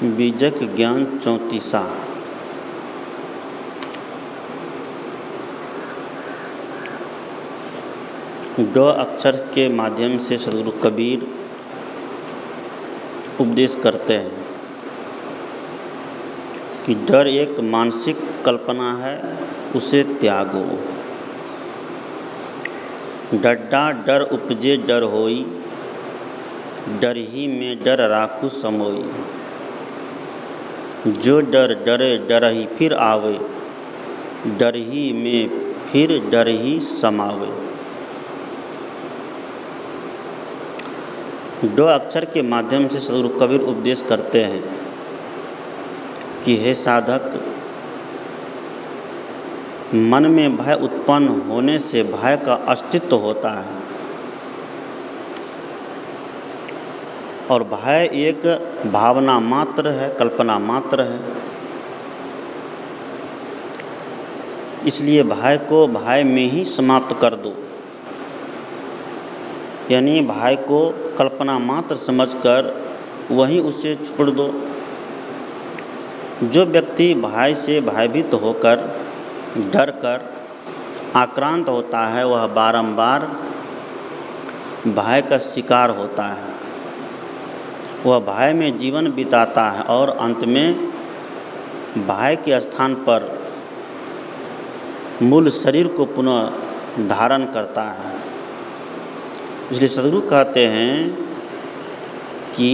बीजक ज्ञान 34। ड अक्षर के माध्यम से सद्गुरु कबीर उपदेश करते हैं कि डर एक मानसिक कल्पना है, उसे त्यागो। डड्डा डर उपजे डर होई, डर ही में डर राखू समोई। जो डर डरे डर ही फिर आवे, डर ही में फिर डर ही समावे। ड अक्षर के माध्यम से सद्गुरु कबीर उपदेश करते हैं कि हे साधक, मन में भय उत्पन्न होने से भय का अस्तित्व होता है और भय एक भावना मात्र है, कल्पना मात्र है। इसलिए भय को भय में ही समाप्त कर दो, यानी भय को कल्पना मात्र समझकर वहीं उसे छोड़ दो। जो व्यक्ति भय से भयभीत होकर डर कर आक्रांत होता है, वह बारंबार भय का शिकार होता है। वह भय में जीवन बिताता है और अंत में भय के स्थान पर मूल शरीर को पुनः धारण करता है। इसलिए सद्गुरु कहते हैं कि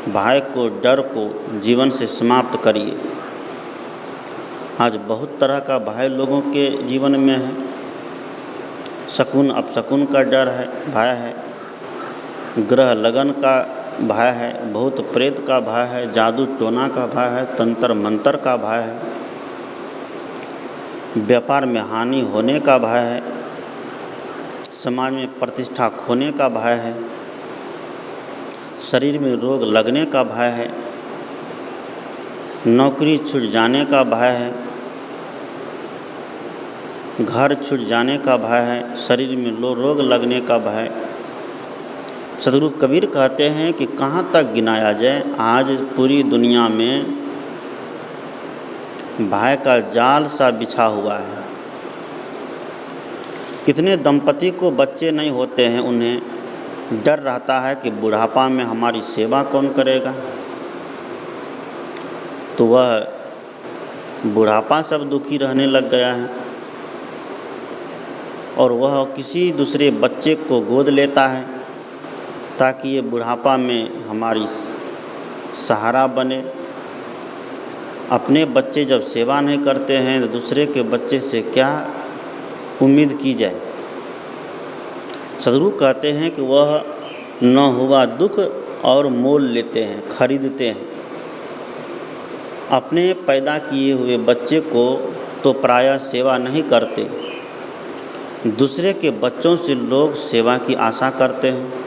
भय को, डर को जीवन से समाप्त करिए। आज बहुत तरह का भय लोगों के जीवन में है। शकुन अपशकुन का डर है, भय है। ग्रह लगन का भय है, भूत प्रेत का भय है, जादू टोना का भय है, तंत्र मंत्र का भय है, व्यापार में हानि होने का भय है, समाज में प्रतिष्ठा खोने का भय है, शरीर में रोग लगने का भय है, नौकरी छूट जाने का भय है, घर छूट जाने का भय है, शरीर में रोग लगने का भय। सद्गुरु कबीर कहते हैं कि कहाँ तक गिनाया जाए। आज पूरी दुनिया में भय का जाल सा बिछा हुआ है। कितने दंपति को बच्चे नहीं होते हैं, उन्हें डर रहता है कि बुढ़ापा में हमारी सेवा कौन करेगा। तो वह बुढ़ापा सब दुखी रहने लग गया है और वह किसी दूसरे बच्चे को गोद लेता है ताकि ये बुढ़ापा में हमारी सहारा बने। अपने बच्चे जब सेवा नहीं करते हैं तो दूसरे के बच्चे से क्या उम्मीद की जाए। सद्गुरु कहते हैं कि वह न हुआ दुख और मोल लेते हैं, खरीदते हैं। अपने पैदा किए हुए बच्चे को तो प्रायः सेवा नहीं करते, दूसरे के बच्चों से लोग सेवा की आशा करते हैं।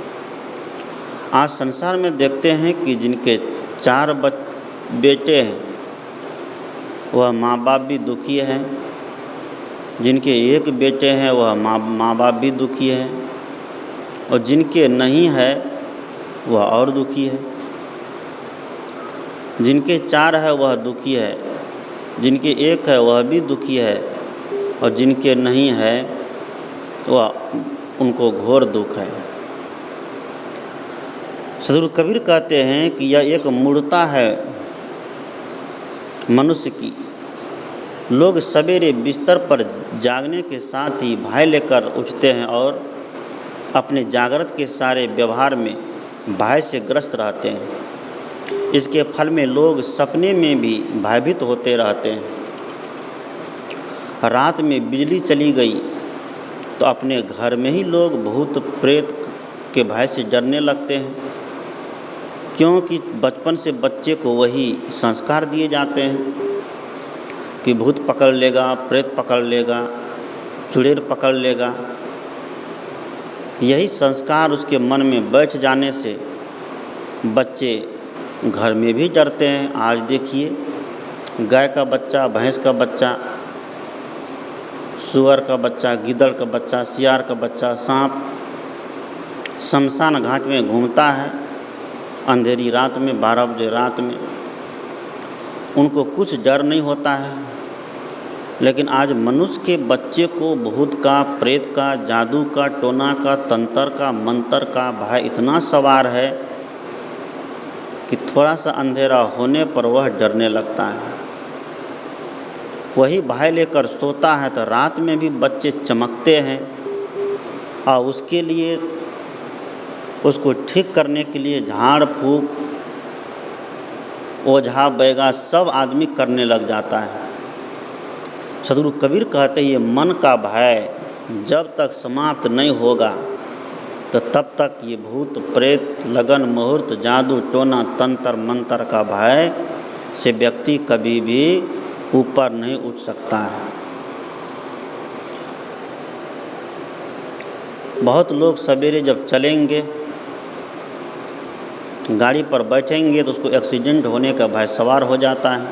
आज संसार में देखते हैं कि जिनके 4 बेटे हैं वह माँ बाप भी दुखी हैं, जिनके 1 बेटे हैं वह माँ बाप भी दुखी हैं और जिनके नहीं है वह और दुखी है। जिनके 4 है वह दुखी है, जिनके 1 है वह भी दुखी है और जिनके नहीं है वह उनको घोर दुख है। सद्गुरु कबीर कहते हैं कि यह एक मूढ़ता है मनुष्य की। लोग सवेरे बिस्तर पर जागने के साथ ही भय लेकर उठते हैं और अपने जागृत के सारे व्यवहार में भय से ग्रस्त रहते हैं। इसके फल में लोग सपने में भी भयभीत होते रहते हैं। रात में बिजली चली गई तो अपने घर में ही लोग भूत प्रेत के भय से डरने लगते हैं, क्योंकि बचपन से बच्चे को वही संस्कार दिए जाते हैं कि भूत पकड़ लेगा, प्रेत पकड़ लेगा, चुड़ैल पकड़ लेगा। यही संस्कार उसके मन में बैठ जाने से बच्चे घर में भी डरते हैं। आज देखिए, गाय का बच्चा, भैंस का बच्चा, सुअर का बच्चा, गिद्दड़ का बच्चा, सियार का बच्चा, सांप शमशान घाट में घूमता है अंधेरी रात में, 12 बजे रात में। उनको कुछ डर नहीं होता है। लेकिन आज मनुष्य के बच्चे को भूत का, प्रेत का, जादू का, टोना का, तंत्र का, मंत्र का भय इतना सवार है कि थोड़ा सा अंधेरा होने पर वह डरने लगता है। वही भय लेकर सोता है तो रात में भी बच्चे चमकते हैं, और उसके लिए, उसको ठीक करने के लिए झाड़ फूँक, ओझा बैगा सब आदमी करने लग जाता है। सदगुरु कबीर कहते हैं ये मन का भय जब तक समाप्त नहीं होगा तो तब तक ये भूत प्रेत, लगन मुहूर्त, जादू टोना, तंत्र मंत्र का भय से व्यक्ति कभी भी ऊपर नहीं उठ सकता है। बहुत लोग सवेरे जब चलेंगे, गाड़ी पर बैठेंगे तो उसको एक्सीडेंट होने का भय सवार हो जाता है,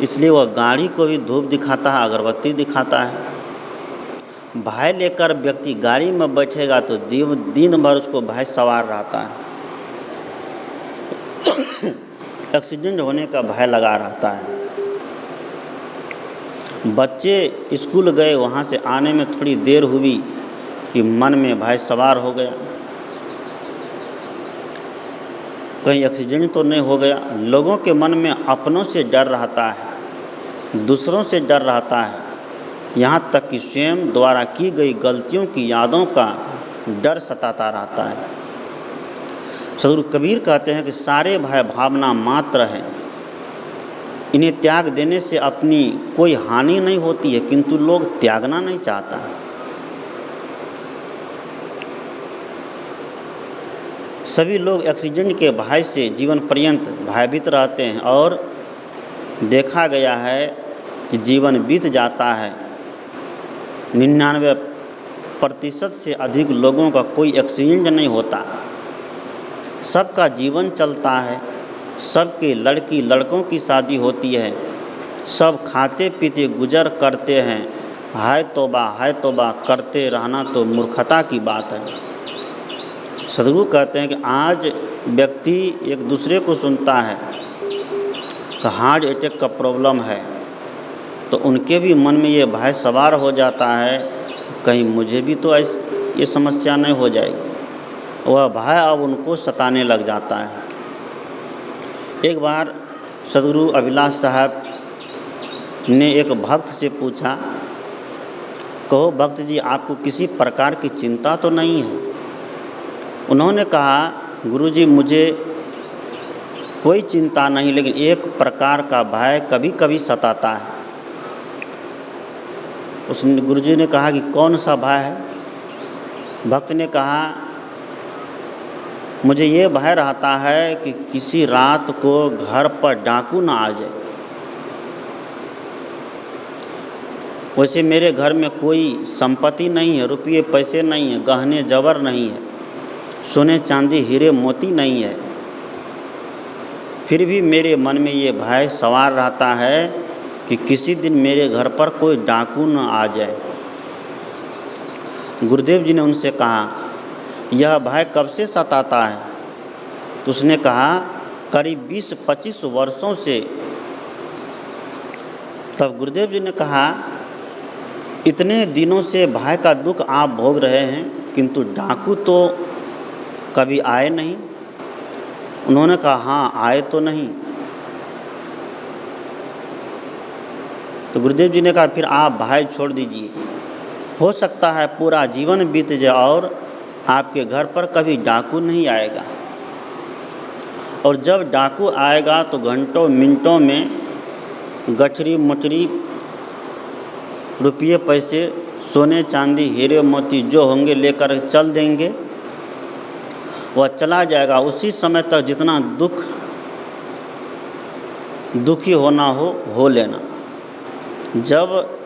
इसलिए वह गाड़ी को भी धूप दिखाता है, अगरबत्ती दिखाता है। भय लेकर व्यक्ति गाड़ी में बैठेगा तो दिन भर उसको भय सवार रहता है, एक्सीडेंट होने का भय लगा रहता है। बच्चे स्कूल गए, वहाँ से आने में थोड़ी देर हुई कि मन में भय सवार हो गया, कहीं एक्सीडेंट तो नहीं हो गया। लोगों के मन में अपनों से डर रहता है, दूसरों से डर रहता है, यहाँ तक कि स्वयं द्वारा की गई गलतियों की यादों का डर सताता रहता है। सदगुरु कबीर कहते हैं कि सारे भय भावना मात्र हैं, इन्हें त्याग देने से अपनी कोई हानि नहीं होती है, किंतु लोग त्यागना नहीं चाहता है। सभी लोग एक्सीडेंट के भय से जीवन पर्यंत भयभीत रहते हैं, और देखा गया है कि जीवन बीत जाता है, 99% से अधिक लोगों का कोई एक्सीडेंट नहीं होता, सबका जीवन चलता है, सबके लड़की लड़कों की शादी होती है, सब खाते पीते गुजर करते हैं। हाय तौबा करते रहना तो मूर्खता की बात है। सदगुरु कहते हैं कि आज व्यक्ति एक दूसरे को सुनता है कि हार्ट अटैक का प्रॉब्लम है, तो उनके भी मन में ये भय सवार हो जाता है, कहीं मुझे भी तो ये समस्या नहीं हो जाएगी। वह भय अब उनको सताने लग जाता है। एक बार सदगुरु अभिलाष साहब ने एक भक्त से पूछा, कहो भक्त जी, आपको किसी प्रकार की चिंता तो नहीं है? उन्होंने कहा, गुरुजी मुझे कोई चिंता नहीं, लेकिन एक प्रकार का भय कभी कभी सताता है। उसने गुरुजी ने कहा कि कौन सा भय है? भक्त ने कहा, मुझे ये भय रहता है कि किसी रात को घर पर डाकू ना आ जाए। वैसे मेरे घर में कोई संपत्ति नहीं है, रुपये पैसे नहीं है, गहने जवर नहीं है, सोने चांदी हीरे मोती नहीं है, फिर भी मेरे मन में ये भय सवार रहता है कि किसी दिन मेरे घर पर कोई डाकू न आ जाए। गुरुदेव जी ने उनसे कहा, यह भय कब से सताता है? तो उसने कहा, करीब 20-25 वर्षों से। तब गुरुदेव जी ने कहा, इतने दिनों से भय का दुख आप भोग रहे हैं, किंतु डाकू तो कभी आए नहीं। उन्होंने कहा, हाँ आए तो नहीं। तो गुरुदेव जी ने कहा, फिर आप भय छोड़ दीजिए, हो सकता है पूरा जीवन बीत जाए और आपके घर पर कभी डाकू नहीं आएगा, और जब डाकू आएगा तो घंटों मिनटों में गठरी मुठरी रुपये पैसे, सोने चांदी हीरे मोती जो होंगे लेकर चल देंगे, वह चला जाएगा। उसी समय तक जितना दुखी होना हो लेना। जब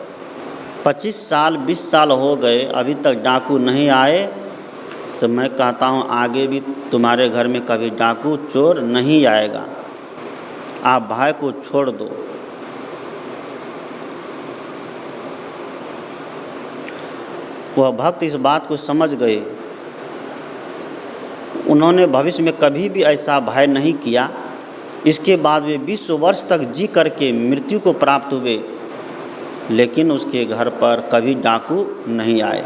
25 साल 20 साल हो गए अभी तक डाकू नहीं आए, तो मैं कहता हूँ आगे भी तुम्हारे घर में कभी डाकू चोर नहीं आएगा। आप भय को छोड़ दो। वह भक्त इस बात को समझ गए। उन्होंने भविष्य में कभी भी ऐसा भय नहीं किया, इसके बाद वे 20 वर्ष तक जी करके मृत्यु को प्राप्त हुए, लेकिन उसके घर पर कभी डाकू नहीं आए।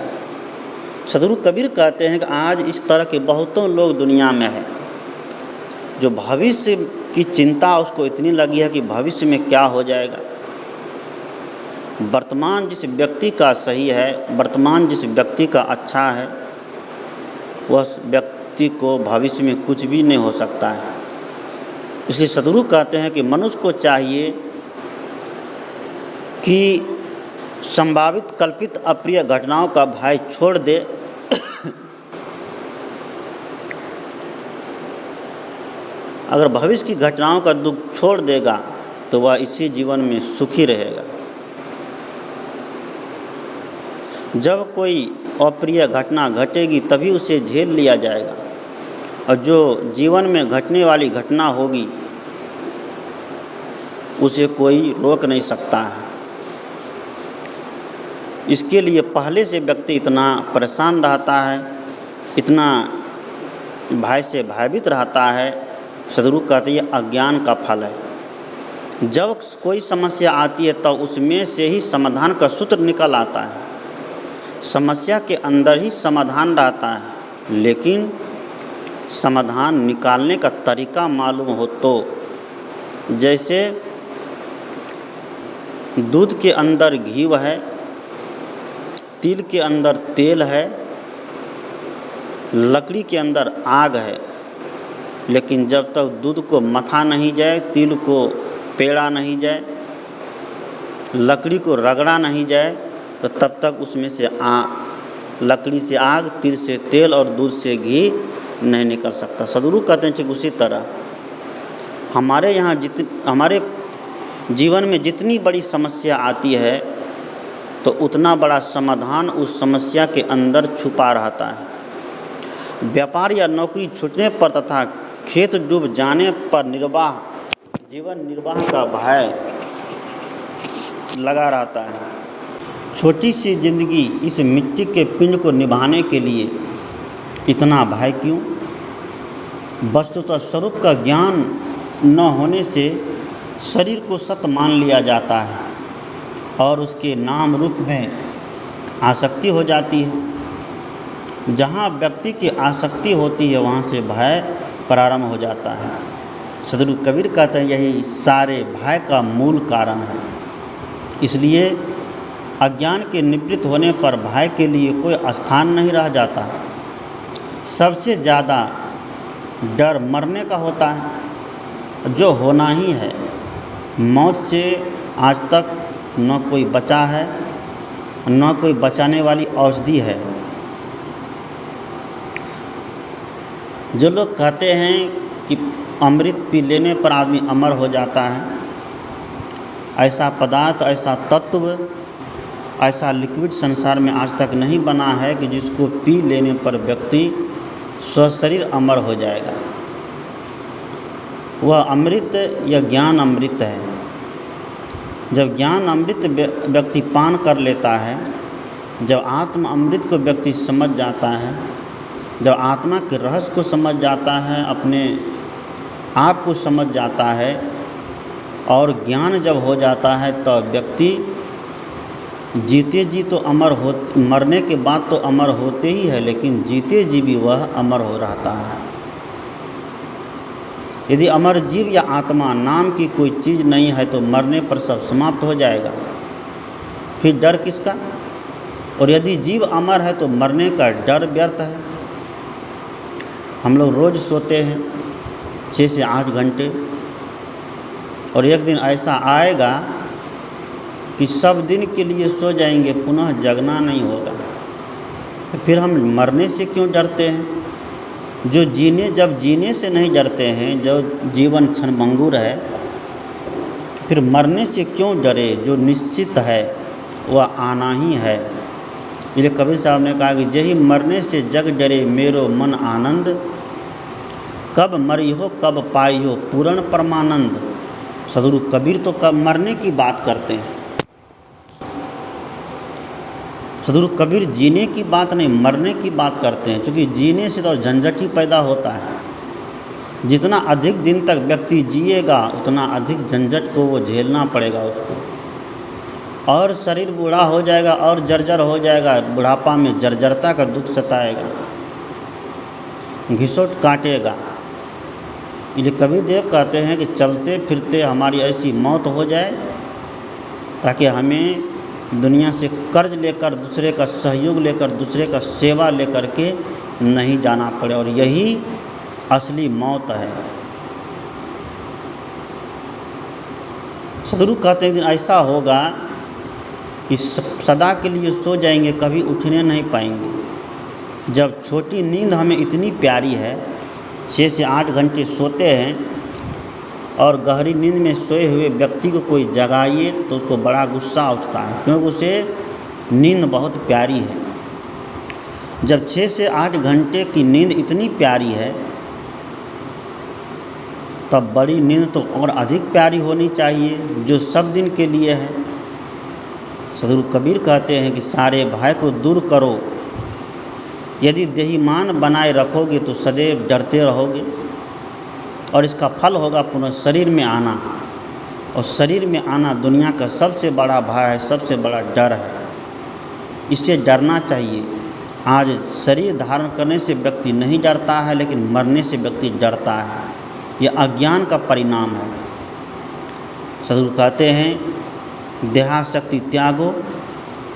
सदगुरु कबीर कहते हैं कि आज इस तरह के बहुतों लोग दुनिया में हैं जो भविष्य की चिंता उसको इतनी लगी है कि भविष्य में क्या हो जाएगा। वर्तमान जिस व्यक्ति का सही है, वर्तमान जिस व्यक्ति का अच्छा है, वह व्यक्ति को भविष्य में कुछ भी नहीं हो सकता है। इसलिए सदगुरु कहते हैं कि मनुष्य को चाहिए कि संभावित कल्पित अप्रिय घटनाओं का भय छोड़ दे अगर भविष्य की घटनाओं का दुख छोड़ देगा तो वह इसी जीवन में सुखी रहेगा। जब कोई अप्रिय घटना घटेगी तभी उसे झेल लिया जाएगा, और जो जीवन में घटने वाली घटना होगी उसे कोई रोक नहीं सकता है। इसके लिए पहले से व्यक्ति इतना परेशान रहता है, इतना भय से भयभीत रहता है। सदगुरु कहते हैं अज्ञान का फल है। जब कोई समस्या आती है तो उसमें से ही समाधान का सूत्र निकल आता है। समस्या के अंदर ही समाधान रहता है, लेकिन समाधान निकालने का तरीका मालूम हो तो, जैसे दूध के अंदर घी है, तिल के अंदर तेल है, लकड़ी के अंदर आग है, लेकिन जब तक दूध को मथा नहीं जाए, तिल को पेड़ा नहीं जाए, लकड़ी को रगड़ा नहीं जाए, तो तब तक उसमें से लकड़ी से आग, तिल से तेल और दूध से घी नहीं निकल सकता। सदगुरु कहते हैं ठीक उसी तरह हमारे यहाँ हमारे जीवन में जितनी बड़ी समस्या आती है तो उतना बड़ा समाधान उस समस्या के अंदर छुपा रहता है। व्यापार या नौकरी छूटने पर तथा खेत डूब जाने पर जीवन निर्वाह का भय लगा रहता है। छोटी सी जिंदगी इस मिट्टी के पिंड को निभाने के लिए इतना भय क्यों? वस्तुतः स्वरूप का ज्ञान न होने से शरीर को सत मान लिया जाता है और उसके नाम रूप में आसक्ति हो जाती है। जहाँ व्यक्ति की आसक्ति होती है वहाँ से भय प्रारंभ हो जाता है। सदगुरु कबीर कहते हैं यही सारे भय का मूल कारण है। इसलिए अज्ञान के निवृत्त होने पर भय के लिए कोई स्थान नहीं रह जाता। सबसे ज़्यादा डर मरने का होता है, जो होना ही है। मौत से आज तक न कोई बचा है, न कोई बचाने वाली औषधि है। जो लोग कहते हैं कि अमृत पी लेने पर आदमी अमर हो जाता है, ऐसा पदार्थ, ऐसा तत्व, ऐसा लिक्विड संसार में आज तक नहीं बना है कि जिसको पी लेने पर व्यक्ति स्वशरीर अमर हो जाएगा। वह अमृत या ज्ञान अमृत है। जब ज्ञान अमृत व्यक्ति पान कर लेता है, जब आत्म अमृत को व्यक्ति समझ जाता है, जब आत्मा के रहस्य को समझ जाता है, अपने आप को समझ जाता है और ज्ञान जब हो जाता है तो व्यक्ति जीते जी तो मरने के बाद तो अमर होते ही है, लेकिन जीते जी भी वह अमर हो रहता है। यदि अमर जीव या आत्मा नाम की कोई चीज़ नहीं है तो मरने पर सब समाप्त हो जाएगा, फिर डर किसका? और यदि जीव अमर है तो मरने का डर व्यर्थ है। हम लोग रोज़ सोते हैं 6 से 8 घंटे, और एक दिन ऐसा आएगा कि सब दिन के लिए सो जाएंगे, पुनः जगना नहीं होगा। तो फिर हम मरने से क्यों डरते हैं? जब जीने से नहीं डरते हैं, जो जीवन क्षणभंगुर है, फिर मरने से क्यों डरे? जो निश्चित है वह आना ही है। इसलिए कबीर साहब ने कहा कि यही मरने से जग डरे मेरो मन आनंद, कब मरी हो कब पाई हो पूर्ण परमानंद। सदगुरु कबीर तो कब मरने की बात करते हैं। सदगुरु कबीर जीने की बात नहीं, मरने की बात करते हैं, क्योंकि जीने से तो झंझट ही पैदा होता है। जितना अधिक दिन तक व्यक्ति जिएगा उतना अधिक झंझट को वो झेलना पड़ेगा उसको, और शरीर बूढ़ा हो जाएगा और जर्जर हो जाएगा, बुढ़ापा में जर्जरता का दुख सताएगा, घिसोट काटेगा। ये कबीर देव कहते हैं कि चलते फिरते हमारी ऐसी मौत हो जाए ताकि हमें दुनिया से कर्ज लेकर, दूसरे का सहयोग लेकर, दूसरे का सेवा लेकर के नहीं जाना पड़े, और यही असली मौत है। सदगुरु कहते हैं एक दिन ऐसा होगा कि सदा के लिए सो जाएंगे, कभी उठने नहीं पाएंगे। जब छोटी नींद हमें इतनी प्यारी है, 6 से 8 घंटे सोते हैं, और गहरी नींद में सोए हुए व्यक्ति को कोई जगाइए तो उसको बड़ा गुस्सा उठता है, क्योंकि उसे नींद बहुत प्यारी है। जब 6 से 8 घंटे की नींद इतनी प्यारी है, तब बड़ी नींद तो और अधिक प्यारी होनी चाहिए, जो सब दिन के लिए है। सदगुरु कबीर कहते हैं कि सारे भय को दूर करो, यदि देहीमान बनाए रखोगे तो सदैव डरते रहोगे, और इसका फल होगा पुनः शरीर में आना, और शरीर में आना दुनिया का सबसे बड़ा भय है, सबसे बड़ा डर है। इससे डरना चाहिए। आज शरीर धारण करने से व्यक्ति नहीं डरता है, लेकिन मरने से व्यक्ति डरता है। यह अज्ञान का परिणाम है। सदगुरु कहते हैं देहाशक्ति त्यागो,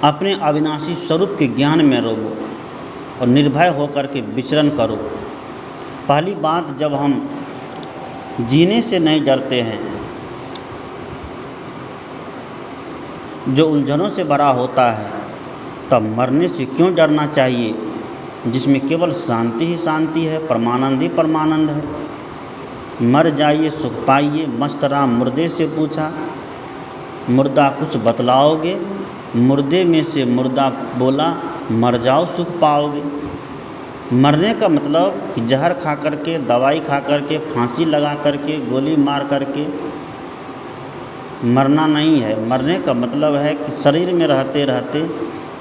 अपने अविनाशी स्वरूप के ज्ञान में रहो और निर्भय होकर के विचरण करो। पहली बात, जब हम जीने से नहीं डरते हैं, जो उलझनों से भरा होता है, तब मरने से क्यों डरना चाहिए, जिसमें केवल शांति ही शांति है, परमानंद ही परमानंद है। मर जाइए सुख पाइए, मस्त राम मुर्दे से पूछा, मुर्दा कुछ बतलाओगे, मुर्दे में से मुर्दा बोला, मर जाओ सुख पाओगे। मरने का मतलब कि जहर खा करके, दवाई खा करके, फांसी लगा करके, गोली मार करके मरना नहीं है। मरने का मतलब है कि शरीर में रहते रहते,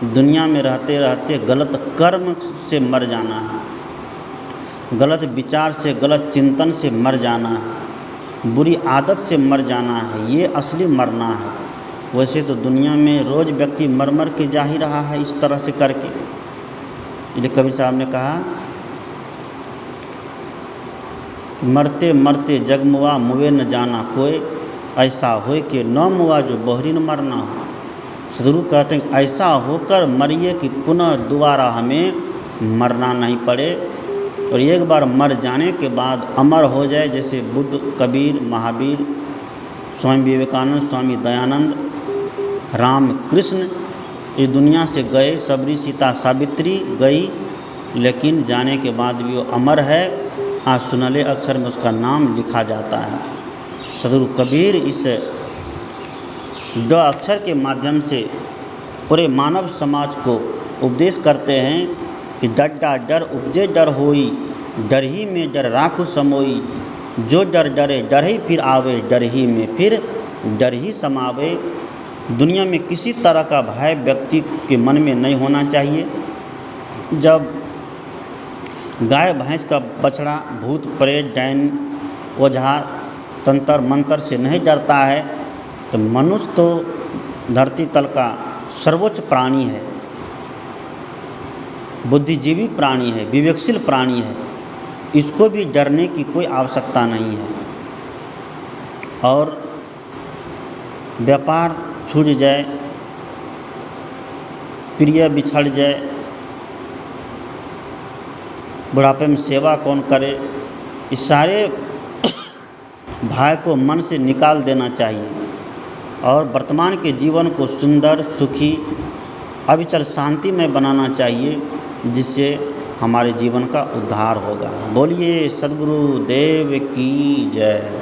दुनिया में रहते रहते गलत कर्म से मर जाना है, गलत विचार से, गलत चिंतन से मर जाना है, बुरी आदत से मर जाना है। ये असली मरना है। वैसे तो दुनिया में रोज़ व्यक्ति मर मर के जा ही रहा है इस तरह से करके। इसलिए कबीर साहब ने कहा कि मरते मरते जगमुआ मुए न जाना कोई, ऐसा होए कि न मुआ जो बोहरी न मरना हो। सदगुरु कहते हैं ऐसा होकर मरिए कि पुनः दोबारा हमें मरना नहीं पड़े, और एक बार मर जाने के बाद अमर हो जाए, जैसे बुद्ध, कबीर, महावीर, स्वामी विवेकानंद, स्वामी दयानंद, राम, कृष्ण इस दुनिया से गए, सबरी, सीता, सावित्री गई, लेकिन जाने के बाद भी वो अमर है। आज सुनहले अक्षर में उसका नाम लिखा जाता है। सदगुरु कबीर इस 2 अक्षर के माध्यम से पूरे मानव समाज को उपदेश करते हैं कि डड्डा डर उपजे डर होई, डर ही में डर राखु समोई, जो डर डरे डर ही फिर आवे, डर ही में फिर डर ही समावे। दुनिया में किसी तरह का भय व्यक्ति के मन में नहीं होना चाहिए। जब गाय भैंस का बछड़ा भूत प्रेत डायन ओझा तंत्र मंत्र से नहीं डरता है, तो मनुष्य तो धरती तल का सर्वोच्च प्राणी है, बुद्धिजीवी प्राणी है, विवेकशील प्राणी है। इसको भी डरने की कोई आवश्यकता नहीं है। और व्यापार छूट जाए, प्रिय बिछड़ जाए, बुढ़ापे में सेवा कौन करे, इस सारे भय को मन से निकाल देना चाहिए और वर्तमान के जीवन को सुंदर, सुखी, अविचल शांति में बनाना चाहिए, जिससे हमारे जीवन का उद्धार होगा। बोलिए सद्गुरु देव की जय।